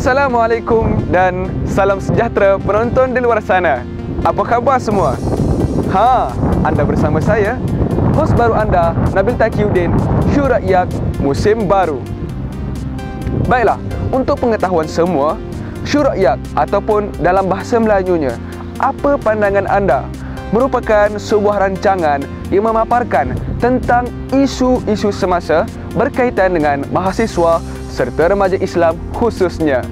Assalamualaikum dan salam sejahtera penonton di luar sana. Apa khabar semua? Anda bersama saya, hos baru anda, Nabil Taqiyuddin, Syurakyat Musim Baru. Baiklah, untuk pengetahuan semua, Syurakyat ataupun dalam bahasa Melayunya, apa pandangan anda, merupakan sebuah rancangan yang memaparkan tentang isu-isu semasa berkaitan dengan mahasiswa serta remaja Islam khususnya.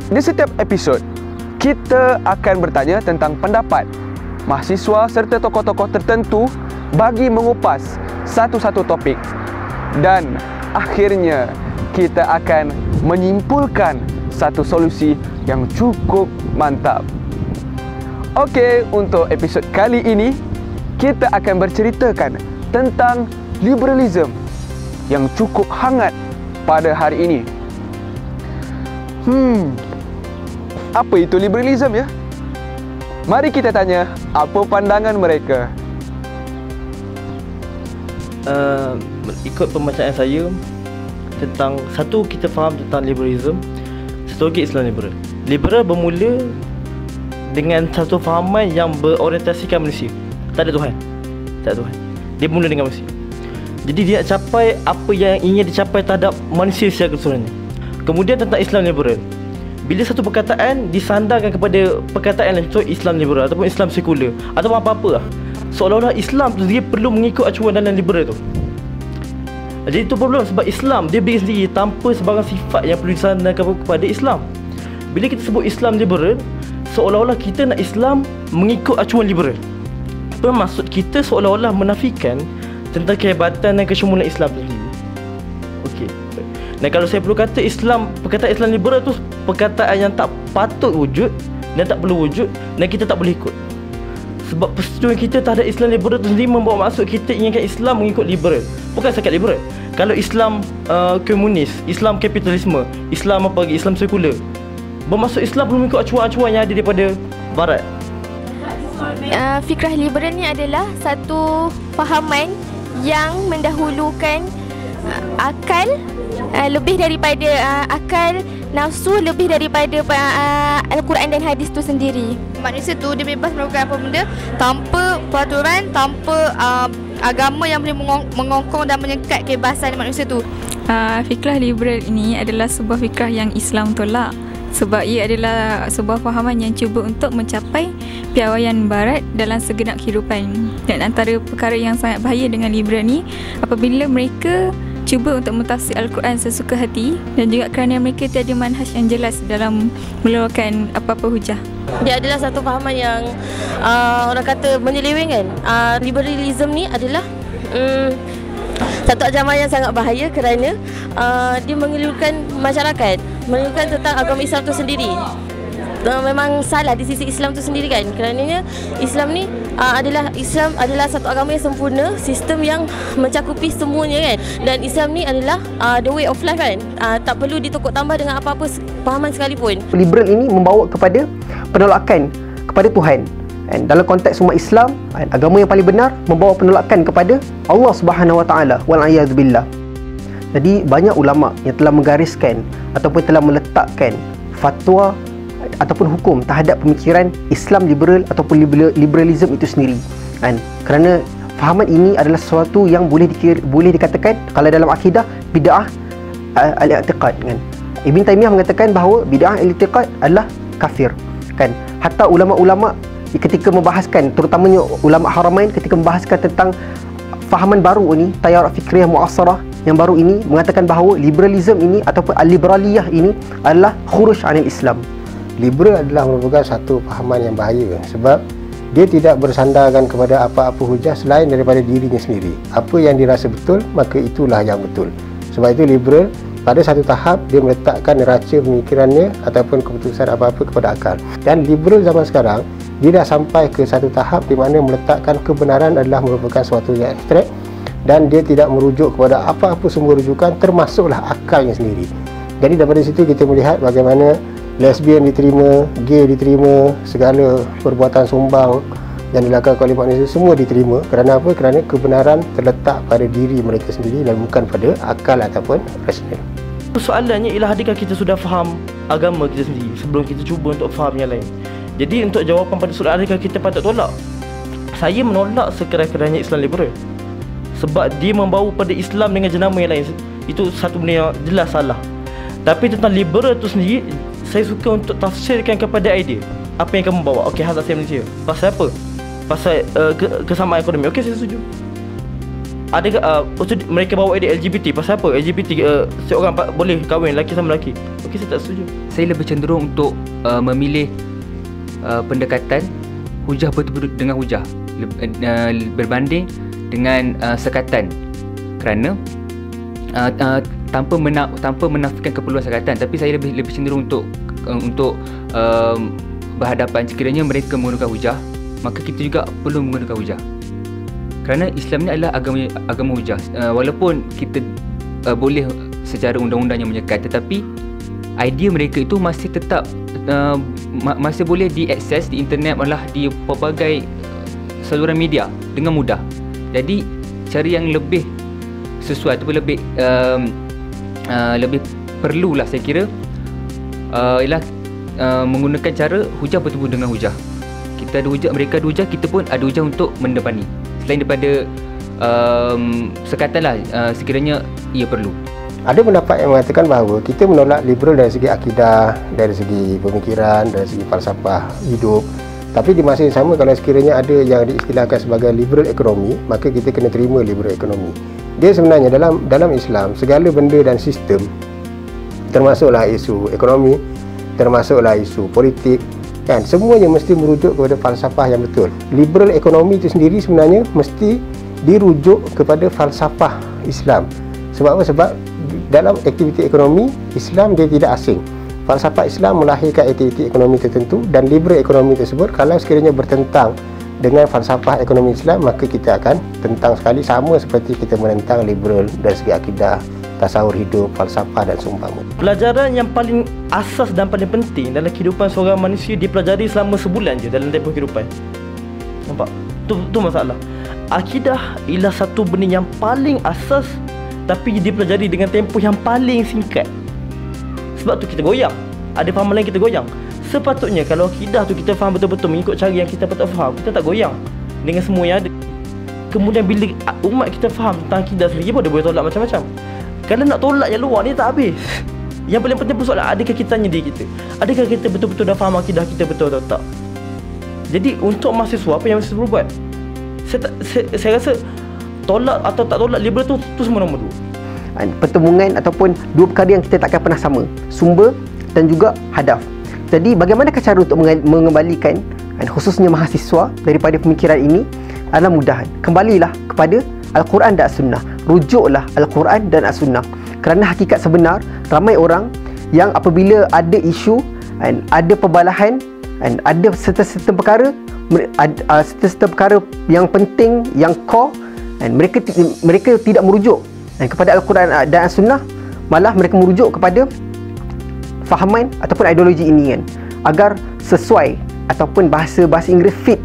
Di setiap episod, kita akan bertanya tentang pendapat mahasiswa serta tokoh-tokoh tertentu bagi mengupas satu-satu topik. Dan akhirnya, kita akan menyimpulkan satu solusi yang cukup mantap. Okey, untuk episod kali ini, kita akan berceritakan tentang liberalism yang cukup hangat pada hari ini. Apa itu liberalism ya? Mari kita tanya apa pandangan mereka. Ikut pembacaan saya tentang, satu, kita faham tentang liberalism, satu lagi Islam liberal. Liberal bermula dengan satu fahaman yang berorientasikan manusia. Tak ada Tuhan. Tak ada Tuhan. Dia mula dengan manusia. Jadi dia nak capai apa yang ingin dicapai terhadap manusia secara keseluruhannya. Kemudian tentang Islam liberal. Bila satu perkataan disandarkan kepada perkataan lain, contoh Islam liberal ataupun Islam sekular ataupun apa-apa lah, seolah-olah Islam tu dia perlu mengikut acuan dalam liberal tu. Jadi itu problem, sebab Islam dia berdiri sendiri tanpa sebarang sifat yang perlu disandarkan kepada Islam. Bila kita sebut Islam liberal, seolah-olah kita nak Islam mengikut acuan liberal. Bermaksud kita seolah-olah menafikan tentang kehebatan dan kesyumulan Islam sendiri. Okey. Dan kalau saya perlu kata, Islam, perkataan Islam liberal tu perkataan yang tak patut wujud dan tak perlu wujud dan kita tak boleh ikut. Sebab persetujuan kita terhadap Islam liberal tu sendiri membawa maksud kita inginkan Islam mengikut liberal. Bukan sekat liberal. Kalau Islam komunis, Islam kapitalisme, Islam apa lagi, Islam sekular, bermaksud Islam perlu mengikut acuan-acuan yang ada daripada Barat. Fikrah liberal ni adalah satu fahaman yang mendahulukan akal lebih daripada akal, nafsu lebih daripada Al-Quran dan hadis tu sendiri. Manusia tu dia bebas melakukan apa benda tanpa peraturan, tanpa agama yang boleh mengongkong dan menyekat kebebasan manusia tu. Fikrah liberal ini adalah sebuah fikrah yang Islam tolak, sebab ia adalah sebuah fahaman yang cuba untuk mencapai piawaian Barat dalam segenap kehidupan. Dan antara perkara yang sangat bahaya dengan liberal ni, apabila mereka cuba untuk mentafsir Al-Quran sesuka hati dan juga kerana mereka tiada manhaj yang jelas dalam mengeluarkan apa-apa hujah. Dia adalah satu fahaman yang orang kata menyelewengkan. Liberalism ni adalah satu ajaran yang sangat bahaya kerana dia mengelurkan masyarakat, mengelurkan tentang agama Islam tu sendiri. Memang salah di sisi Islam tu sendiri kan, kerananya Islam ni Islam adalah satu agama yang sempurna, sistem yang mencakupi semuanya kan, dan Islam ni adalah the way of life kan, tak perlu ditokok tambah dengan apa-apa fahaman sekalipun. Liberal ini membawa kepada penolakan kepada Tuhan. Dan dalam konteks umat Islam, agama yang paling benar membawa penolakan kepada Allah Subhanahu Wa Taala, wal a'yadzu billah. Jadi banyak ulama yang telah menggariskan ataupun telah meletakkan fatwa ataupun hukum terhadap pemikiran Islam liberal ataupun liberalism itu sendiri. Kerana fahaman ini adalah sesuatu yang boleh dikatakan kalau dalam akidah bid'ah al-i'tiqad kan. Ibn Taymiyah mengatakan bahawa bid'ah al-i'tiqad adalah kafir kan. Hatta ulama-ulama ketika membahaskan, terutamanya ulama Haramain, ketika membahaskan tentang fahaman baru ini, tayarat fikriyah mu'asarah yang baru ini, mengatakan bahawa liberalism ini ataupun al-liberaliyah ini adalah khuruj anil Islam. Liberal adalah merupakan satu fahaman yang bahaya sebab dia tidak bersandarkan kepada apa-apa hujah selain daripada dirinya sendiri. Apa yang dirasa betul, maka itulah yang betul. Sebab itu liberal pada satu tahap dia meletakkan neraca pemikirannya ataupun keputusan apa-apa kepada akal. Dan liberal zaman sekarang, dia dah sampai ke satu tahap di mana meletakkan kebenaran adalah merupakan sesuatu yang abstrak dan dia tidak merujuk kepada apa-apa sumber rujukan, termasuklah akalnya sendiri. Jadi daripada situ kita melihat bagaimana lesbian diterima, gay diterima, segala perbuatan sumbang yang dilakukan oleh manusia semua diterima. Kerana apa? Kerana kebenaran terletak pada diri mereka sendiri dan bukan pada akal ataupun rasional. Persoalannya ialah adakah kita sudah faham agama kita sendiri sebelum kita cuba untuk faham yang lain. Jadi untuk jawapan pada soalan adakah kita patut tolak, saya menolak sekeras-kerasnya Islam liberal. Sebab dia membawa pada Islam dengan jenama yang lain. Itu satu benda yang jelas salah. Tapi tentang liberal tu sendiri, saya suka untuk tafsirkan kepada idea apa yang kamu bawa. Okey, hak asasi manusia. Pasal apa? Pasal kesamaan ekonomi. Okey, saya setuju. Adakah mereka bawa idea LGBT? Pasal apa? LGBT seorang boleh kahwin lelaki sama lelaki. Okey, saya tak setuju. Saya lebih cenderung untuk memilih pendekatan hujah betul-betul dengan hujah berbanding dengan sekatan, kerana tanpa menafikan keperluan sekatan, tapi saya lebih cenderung untuk berhadapan. Sekiranya mereka menggunakan hujah, maka kita juga perlu menggunakan hujah, kerana Islam ni adalah agama hujah. Walaupun kita boleh secara undang-undang yang menyekat, tetapi idea mereka itu masih tetap masih boleh diakses di internet, malah di pelbagai saluran media dengan mudah. Jadi cara yang lebih sesuai ataupun lebih perlulah saya kira ialah menggunakan cara hujah betul-betul dengan hujah. Kita ada hujah, mereka ada hujah, kita pun ada hujah untuk mendepani. Selain daripada sekatan lah, sekiranya ia perlu. Ada pendapat yang mengatakan bahawa kita menolak liberal dari segi akidah, dari segi pemikiran, dari segi falsafah hidup. Tapi di masa yang sama, kalau sekiranya ada yang diistilahkan sebagai liberal ekonomi, maka kita kena terima liberal ekonomi. Dia sebenarnya dalam Islam, segala benda dan sistem, termasuklah isu ekonomi, termasuklah isu politik, kan, semuanya mesti merujuk kepada falsafah yang betul. Liberal ekonomi itu sendiri sebenarnya mesti dirujuk kepada falsafah Islam. Sebab apa? Sebab dalam aktiviti ekonomi, Islam dia tidak asing. Falsafah Islam melahirkan aktiviti ekonomi tertentu, dan liberal ekonomi tersebut kalau sekiranya bertentang dengan falsafah ekonomi Islam, maka kita akan tentang sekali, sama seperti kita menentang liberal dari segi akidah, tasawur hidup, falsafah dan seumpama. Pelajaran yang paling asas dan paling penting dalam kehidupan seorang manusia dipelajari selama sebulan je dalam tempoh kehidupan. Nampak? Tu masalah. Akidah ialah satu benda yang paling asas, tapi dipelajari dengan tempoh yang paling singkat. Sebab tu kita goyang. Ada fahaman lain kita goyang. Sepatutnya kalau akidah tu kita faham betul-betul mengikut cara yang kita patut faham, kita tak goyang dengan semua yang ada. Kemudian bila umat kita faham tentang akidah sendiri, pun dia boleh tolak macam-macam. Kalau nak tolak yang luar ni tak habis. Yang paling penting persoalan, adakah kita tanya diri kita, adakah kita betul-betul dah faham akidah kita betul atau tak. Jadi untuk mahasiswa, apa yang mahasiswa perlu buat? Saya rasa tolak atau tak tolak liberal tu semua nombor dua. Pertemuan ataupun dua perkara yang kita takkan pernah sama, sumber dan juga hadaf. Jadi bagaimanakah cara untuk mengembalikan khususnya mahasiswa daripada pemikiran ini adalah mudah. Kembalilah kepada Al-Quran dan As-Sunnah. Rujuklah Al-Quran dan As-Sunnah. Kerana hakikat sebenar, ramai orang yang apabila ada isu, ada perbalahan, ada serta-serta perkara yang penting, yang core, mereka tidak merujuk kepada Al-Quran dan As-Sunnah, malah mereka merujuk kepada fahaman ataupun ideologi ini agar sesuai ataupun bahasa Inggeris fit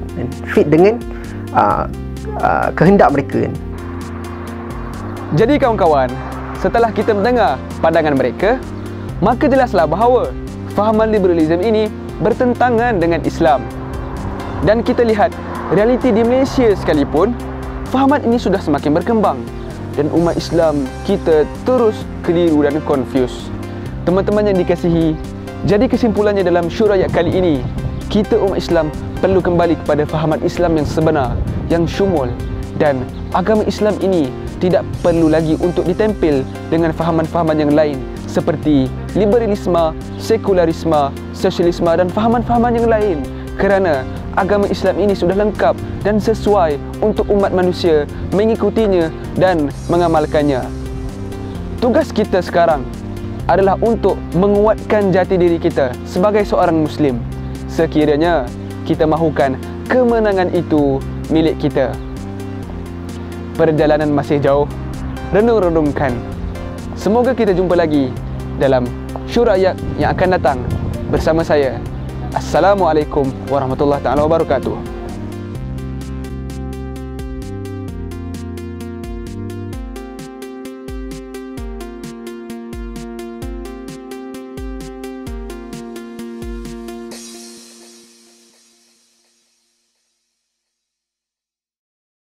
dengan kehendak mereka. Jadi kawan-kawan, setelah kita mendengar pandangan mereka, maka jelaslah bahawa fahaman liberalisme ini bertentangan dengan Islam. Dan kita lihat realiti di Malaysia sekalipun, fahaman ini sudah semakin berkembang dan umat Islam kita terus keliru dan confuse. Teman-teman yang dikasihi, jadi kesimpulannya dalam syurayat kali ini, kita umat Islam perlu kembali kepada fahaman Islam yang sebenar, yang syumul, dan agama Islam ini tidak perlu lagi untuk ditempel dengan fahaman-fahaman yang lain seperti liberalisme, sekularisme, sosialisme dan fahaman-fahaman yang lain, kerana agama Islam ini sudah lengkap dan sesuai untuk umat manusia mengikutinya dan mengamalkannya. Tugas kita sekarang adalah untuk menguatkan jati diri kita sebagai seorang Muslim, sekiranya kita mahukan kemenangan itu milik kita. Perjalanan masih jauh, renung-renungkan. Semoga kita jumpa lagi dalam syurayat yang akan datang bersama saya. Assalamualaikum warahmatullahi wabarakatuh.